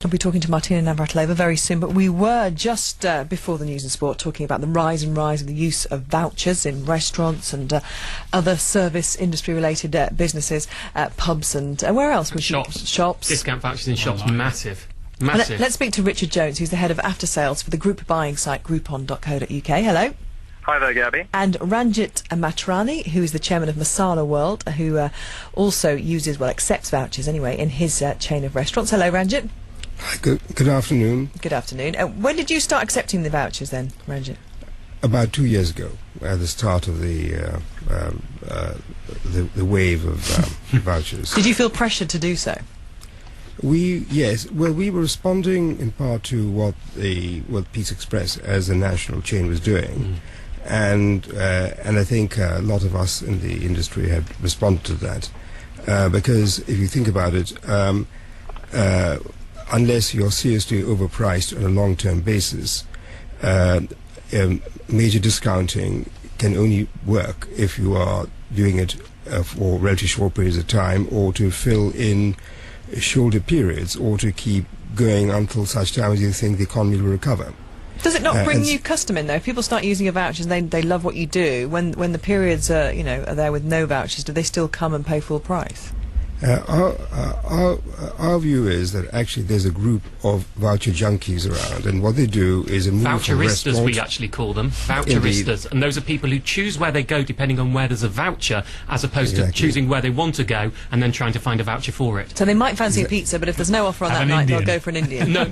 I'll be talking to Martina Navratilova very soon, but we were just before the news and sport talking about the rise of the use of vouchers in restaurants and other service industry-related businesses, pubs and where else? Shops. Discount vouchers in shops, massive. Massive. Let's speak to Richard Jones, who's the head of after-sales for the group buying site groupon.co.uk. Hello. Hi there, Gabby. And Ranjit Matrani, who is the chairman of Masala World, who also accepts vouchers anyway, in his chain of restaurants. Hello, Ranjit. Hi, good afternoon. Good afternoon. When did you start accepting the vouchers then, Ranjit? About 2 years ago, at the start of the wave of vouchers. Did you feel pressured to do so? Yes. Well, we were responding in part to what Pizza Express as a national chain was doing, and I think a lot of us in the industry have responded to that because if you think about it. Unless you're seriously overpriced on a long-term basis, major discounting can only work if you are doing it for relatively short periods of time, or to fill in shoulder periods, or to keep going until such time as you think the economy will recover. Does it not bring new custom in though? If people start using your vouchers and they love what you do, when the periods are there with no vouchers, do they still come and pay full price? Our view is that actually there's a group of voucher junkies around, and what they do is a move from voucheristas, we actually call them voucheristas, and those are people who choose where they go depending on where there's a voucher, as opposed to choosing where they want to go and then trying to find a voucher for it. So they might fancy a pizza, but if there's no offer on that night, they'll go for an Indian. No,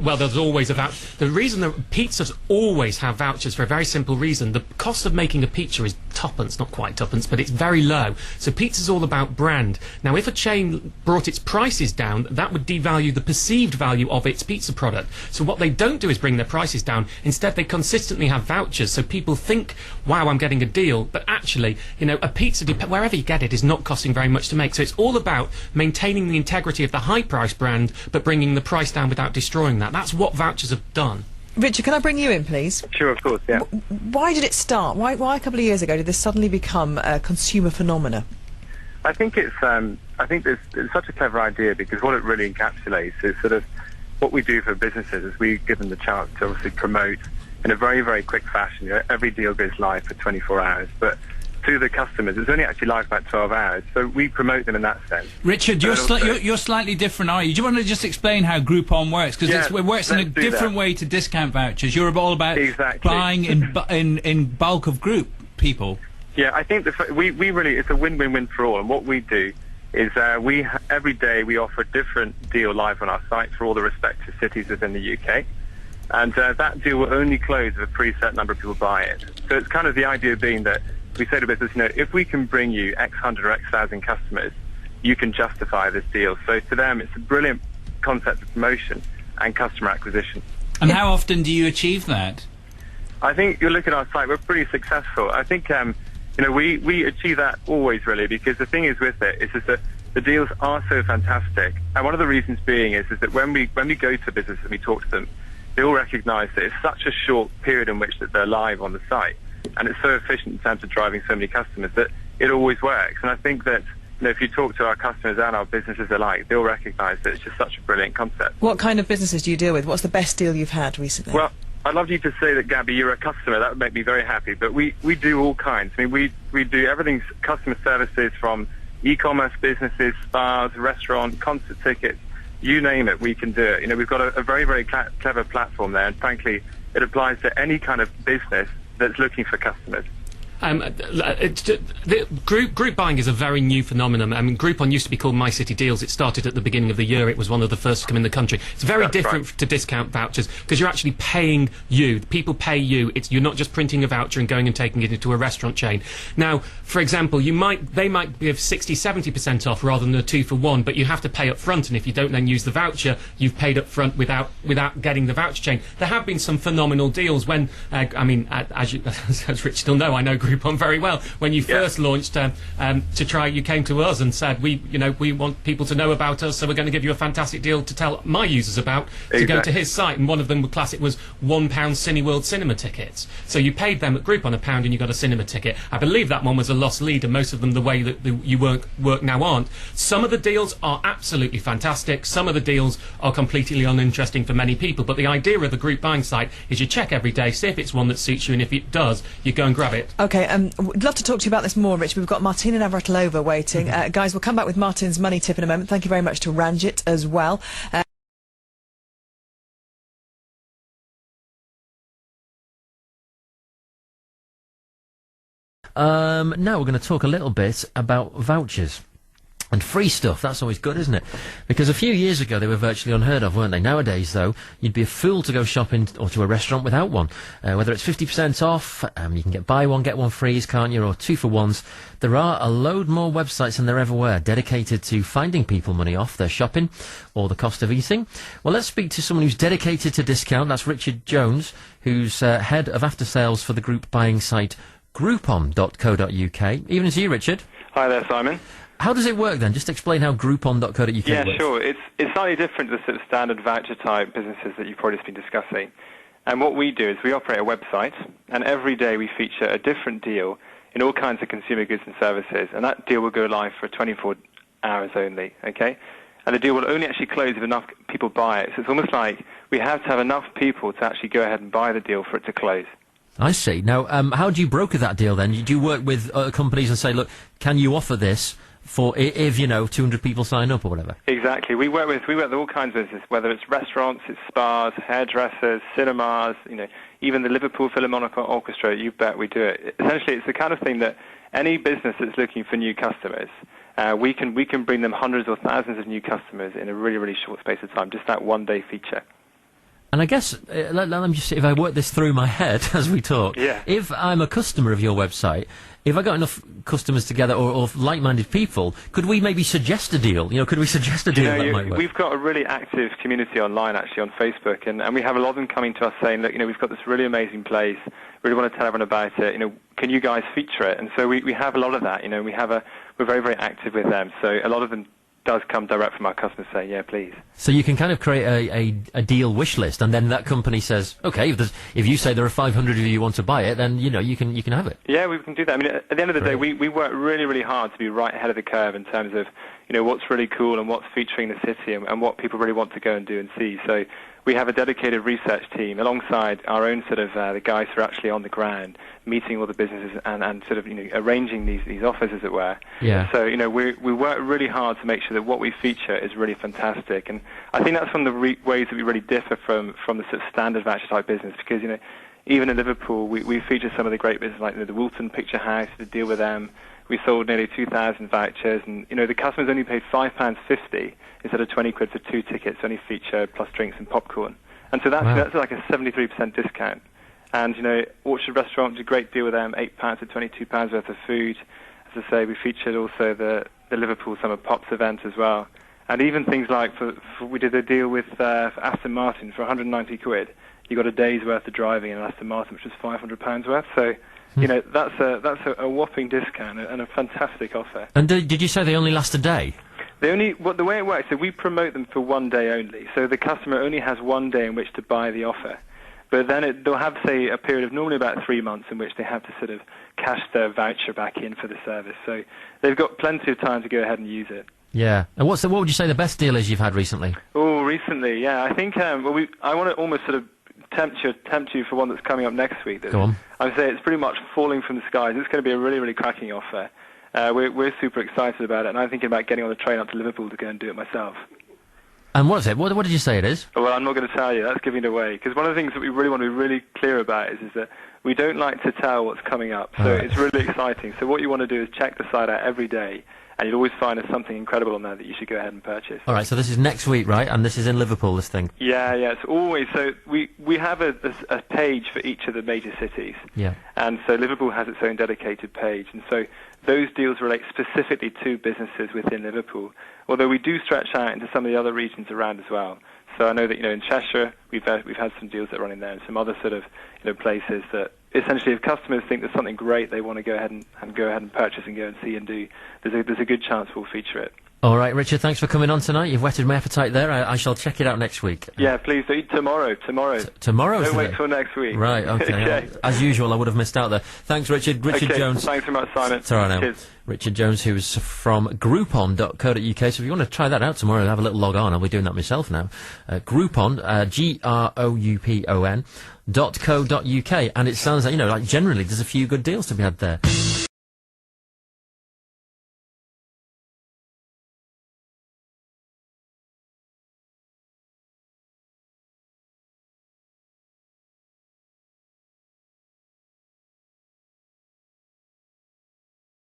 well, there's always a voucher. The reason that pizzas always have vouchers for a very simple reason: the cost of making a pizza is tuppence, not quite tuppence, but it's very low. So pizza's all about brand. Now, if a chain brought its prices down, that would devalue the perceived value of its pizza product. So what they don't do is bring their prices down. Instead, they consistently have vouchers, so people think, wow, I'm getting a deal, but actually, a pizza, wherever you get it, is not costing very much to make. So it's all about maintaining the integrity of the high-price brand, but bringing the price down without destroying that. That's what vouchers have done. Richard, can I bring you in, please? Sure, of course, yeah. Why did it start? Why a couple of years ago did this suddenly become a consumer phenomena? I think it's such a clever idea, because what it really encapsulates is sort of what we do for businesses is we give them the chance to obviously promote in a very, very quick fashion. Every deal goes live for 24 hours, but to the customers, it's only actually live about 12 hours, so we promote them in that sense. Richard, you're slightly different, are you? Do you want to just explain how Groupon works? Because it works in a different way to discount vouchers. You're all about buying in bulk of group people. Yeah, I think we really, it's a win-win-win for all, and what we do is every day we offer a different deal live on our site for all the respective cities within the UK, and that deal will only close if a preset number of people buy it. So it's kind of the idea being that we say to business, if we can bring you X hundred or X thousand customers, you can justify this deal. So to them, it's a brilliant concept of promotion and customer acquisition. And how often do you achieve that? I think you look at our site, we're pretty successful. I think we achieve that always, really, because the thing is with it is that the deals are so fantastic, and one of the reasons being is that when we go to business and we talk to them, they all recognise that it's such a short period in which that they're live on the site, and it's so efficient in terms of driving so many customers that it always works. And I think that if you talk to our customers and our businesses alike, they'll recognise that it's just such a brilliant concept. What kind of businesses do you deal with? What's the best deal you've had recently? Well, I'd love you to say that, Gabby, you're a customer. That would make me very happy. But we do all kinds. I mean, we do everything, customer services, from e-commerce businesses, spas, restaurant, concert tickets, you name it, we can do it. We've got a very, very clever platform there, and frankly, it applies to any kind of business that's looking for customers. Group buying is a very new phenomenon. I mean, Groupon used to be called My City Deals. It started at the beginning of the year. It was one of the first to come in the country. It's very different to discount vouchers, because you're actually paying you. People pay you. You're not just printing a voucher and going and taking it into a restaurant chain. Now, for example, they might give 60-70% off rather than a 2-for-1, but you have to pay up front, and if you don't then use the voucher, you've paid up front without getting the voucher chain. There have been some phenomenal deals when, as Rich will know, I know Groupon very well. When you first launched to try, you came to us and said, we want people to know about us, so we're going to give you a fantastic deal to tell my users about, to go to his site. And one of them, classic, was £1 Cineworld cinema tickets. So you paid them at Groupon £1 and you got a cinema ticket. I believe that one was a lost leader. Most of them, the way that you work now, aren't. Some of the deals are absolutely fantastic. Some of the deals are completely uninteresting for many people. But the idea of the group buying site is you check every day, see if it's one that suits you, and if it does, you go and grab it. Okay, we'd love to talk to you about this more, Rich. We've got Martina Navratilova waiting. Guys, we'll come back with Martin's money tip in a moment. Thank you very much to Ranjit as well. Now we're going to talk a little bit about vouchers. And free stuff, that's always good, isn't it? Because a few years ago they were virtually unheard of, weren't they? Nowadays, though, you'd be a fool to go shopping or to a restaurant without one. Whether it's 50% off, you can get buy one, get one frees, can't you? Or 2 for 1s. There are a load more websites than there ever were dedicated to finding people money off their shopping or the cost of eating. Well, let's speak to someone who's dedicated to discount. That's Richard Jones, who's head of after sales for the group buying site Groupon.co.uk. Evening to you, Richard. Hi there, Simon. How does it work then? Just explain how Groupon.co.uk works. Yeah, sure. It's slightly different to the sort of standard voucher type businesses that you've probably just been discussing. And what we do is we operate a website, and every day we feature a different deal in all kinds of consumer goods and services, and that deal will go live for 24 hours only, okay? And the deal will only actually close if enough people buy it. So it's almost like we have to have enough people to actually go ahead and buy the deal for it to close. I see. Now, how do you broker that deal then? Do you work with companies and say, look, can you offer this for if 200 people sign up or whatever? Exactly. We work with all kinds of businesses, whether it's restaurants, it's spas, hairdressers, cinemas, even the Liverpool Philharmonic Orchestra. You bet we do it. Essentially, it's the kind of thing that any business that's looking for new customers, we can bring them hundreds or thousands of new customers in a really, really short space of time. Just that one-day feature. And I guess, let me just see if I work this through my head as we talk. Yeah. If I'm a customer of your website, if I got enough customers together or like-minded people, could we maybe suggest a deal? Could we suggest a deal that might work? We've got a really active community online, actually, on Facebook, and we have a lot of them coming to us saying, look, we've got this really amazing place, really want to tell everyone about it, can you guys feature it? And so we have a lot of that, we're very, very active with them, so a lot of them does come direct from our customers saying, yeah, please. So you can kind of create a deal wish list, and then that company says, okay, if you say there are 500 of you who want to buy it, then you can have it. Yeah, we can do that. I mean, at the end of the day, we work really, really hard to be right ahead of the curve in terms of what's really cool and what's featuring the city and what people really want to go and do and see. So we have a dedicated research team alongside our own sort of the guys who are actually on the ground, meeting all the businesses and sort of arranging these offers, as it were. Yeah. So we work really hard to make sure that what we feature is really fantastic, and I think that's one of the ways that we really differ from the sort of standard voucher type business, because even in Liverpool we feature some of the great businesses like the Woolton Picture House. To deal with them, we sold nearly 2,000 vouchers, and the customers only paid £5.50 instead of 20 quid for 2 tickets, only feature plus drinks and popcorn. And so that's like a 73% discount. And Orchard Restaurant did a great deal with them, £8 to £22 worth of food. As I say, we featured also the Liverpool Summer Pops event as well. And even things like we did a deal with Aston Martin for 190 quid. You got a day's worth of driving in an Aston Martin, which was £500 worth. So that's a whopping discount and a fantastic offer. And did you say they only last a day? The way it works, so we promote them for one day only. So the customer only has one day in which to buy the offer. But then they'll have, say, a period of normally about 3 months in which they have to sort of cash their voucher back in for the service. So they've got plenty of time to go ahead and use it. Yeah. And what would you say the best deal is you've had recently? Oh, recently, yeah. I think I want to almost sort of tempt you for one that's coming up next week. Go on. I would say it's pretty much falling from the skies. It's going to be a really, really cracking offer. We're super excited about it, and I'm thinking about getting on the train up to Liverpool to go and do it myself. And what is it? What did you say it is? Well, I'm not going to tell you. That's giving it away. Because one of the things that we really want to be really clear about is that we don't like to tell what's coming up. So it's really exciting. So what you want to do is check the site out every day, and you'll always find there's something incredible on there that you should go ahead and purchase. All right, so this is next week, right? And this is in Liverpool, this thing? Yeah, it's always. So we have a page for each of the major cities. Yeah. And so Liverpool has its own dedicated page. And so those deals relate specifically to businesses within Liverpool, although we do stretch out into some of the other regions around as well. So I know that in Cheshire we've had some deals that are running there, and some other sort of places that essentially, if customers think there's something great they want to go ahead and purchase and go and see and do, there's a good chance we'll feature it. All right, Richard, thanks for coming on tonight. You've whetted my appetite there. I shall check it out next week. Yeah, please do. Tomorrow. Tomorrow? Don't wait till next week. Right, okay. As usual, I would have missed out there. Thanks, Richard. Richard Jones. Thanks very much, Simon. It's all right now. Cheers. Richard Jones, who's from Groupon.co.uk. So if you want to try that out tomorrow, have a little log on. I'll be doing that myself now. Groupon, GROUPON.co.uk. And it sounds like, like generally there's a few good deals to be had there.